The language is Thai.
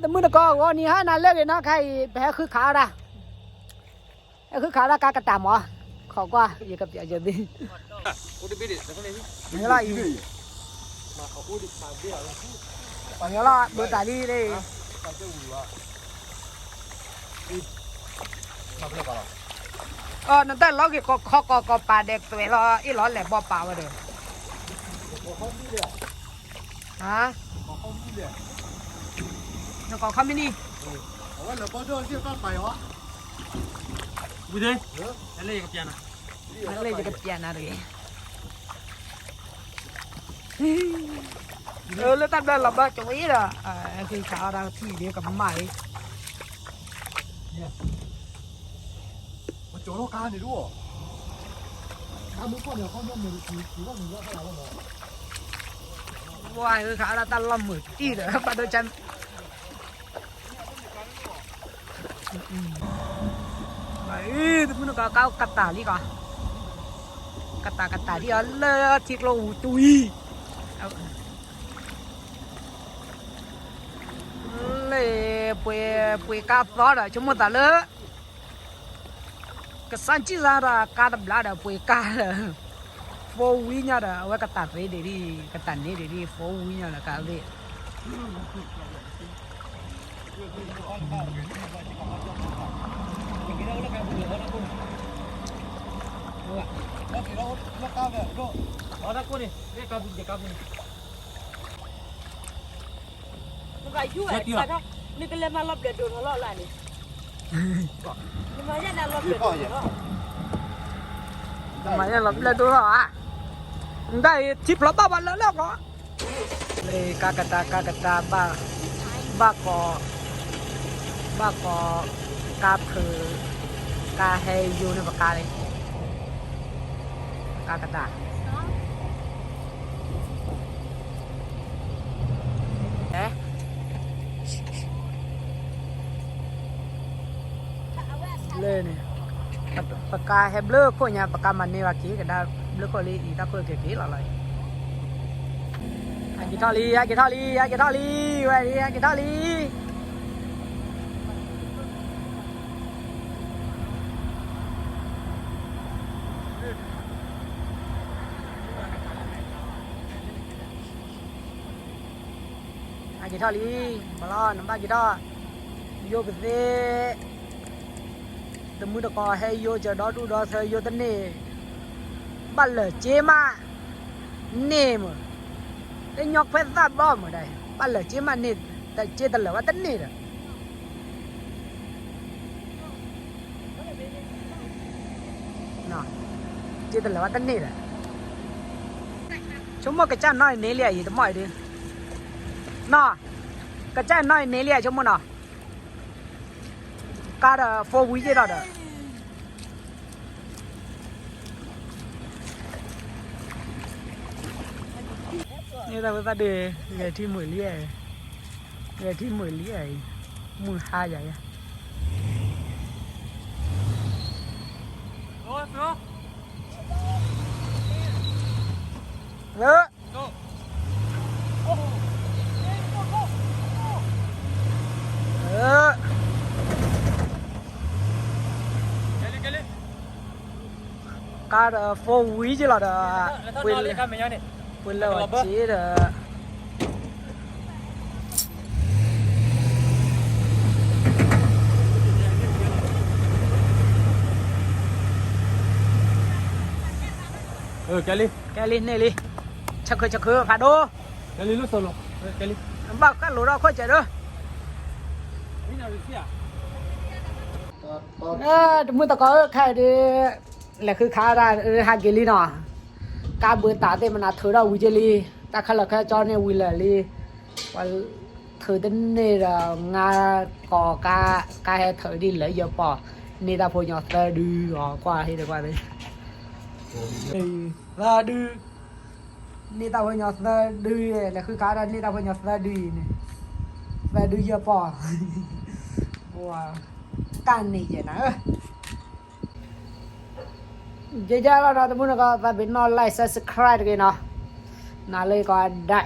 แต่มื้อก็วันนี้ฮะนั่นเลิกเลยนะใครแพ้คือขาละคือขาละกากระตามหรอเขาก็อย่ากับอย่าดินี่ละอีปังยาละเบอร์ตาลีเลยนั่นแต่เราเกี่ยวกับข้อก็ปลาเด็กตัวเราอีหลอนแหลบบ่ปลาวะเด้อฮะแล้วก็เขาไม่นี่我老包这干嘛呀？不对，那累个变了。อะไรจะกับเปียนะเลยแล้วตั้งแต่เราบ้าจุ้ยละคือขาเราที่เดียวกับใหม่我找到干的路。他们放点放这没几万米要下来了吗？ ว่าคือขาเราตั้งลำมือที่เด้อปะโดจันทุกคนก็ก้าวกัตตาลีก่อนกัตตาที่เอาเลือทิกโลตุยเลยป่วยกาฟอร์ชั่วโมงตาเลยก็สันจิซาระกาดบลาดป่วยกาโฟวิญญาณว่ากัตตาเรเดรีกัตตาเนเดรีโฟวิญญาณกาเรAda kau ni, dia kabin dia kabin. Bukan juga, kadang ni kalau malam dia dulu lah ni. Macam mana malam dia dulu? ทำไมเราเล่นตัวอ่ะได้ทิปเราบ้าวันแล้วก็เลยกากตาบ้ากอกาคือกาเฮยูในปากกาเลยกากตาเลยเนี่ยปากกาเฮเบลอคนเนี่ยปากกามันนี่ว่ากี้กันได้เบลอคนเลยอีตาเพื่อเกี่ยวอะไรกีตาลีกีตาลีกีตาลีไว้ดิกีตาลีกีตาลีมาล้อน้ำตากีตาโยกเซ่แต่มือตะกอให้โยจะดอดูดอเธอโยตันนี่บัลเลเจมาเนมแต่ยกเพชรซาบ้ามาได้บัลเลเจมาเนแต่เจตเลยว่าตันนี่ละน่ะเจตเลยว่าตันนี่ละชั่วโมงกระจายน้อยเนเลียอยู่ตั้งหมดดิน่ะกระจายน้อยเนเลียชั่วโมงน่ะการโฟวิจิตาเด้อนี่แต่ว่าเดย์เงยที่มือเลี้ยมือหาใหญ่อะOh, bro. เลอะ Go. Kali.การโฟวิจิตาเด้อ Lepas tu nak kami ni. เวลาว่าเจ๊เด้อ Kali. แกลินนี่ลิชักคือขาโด Kali lu solo. Kali. บ้ากันหลุดเราค่อยเจอเด้อ Ini nak rusia. มือตะกอใครดิแหละคือขาได้หาเกลีเนาะกาเบอร์ตาเตมันเธอเราวิจลีตาขลักแค่จอเนี่ยวิลลีว่าเธอเดินเนี่ยงากอกาให้เธอดิเลยเยอะปอนี่ตาพูดยอดแต่ดูอ๋อกว่าให้ดีกว่าเลยตาดูนี่ตาพูดยอดแต่ดูแหละคือขาได้นี่ตาพูดยอดแต่ดูเนี่ยแต่ดูเยอะปอว้าการนี่เจนะเจ๊ๆเราทุกคนก็ถ้าเป็นนอนไลค์ subscribe กันเนาะน่าเลยก็ได้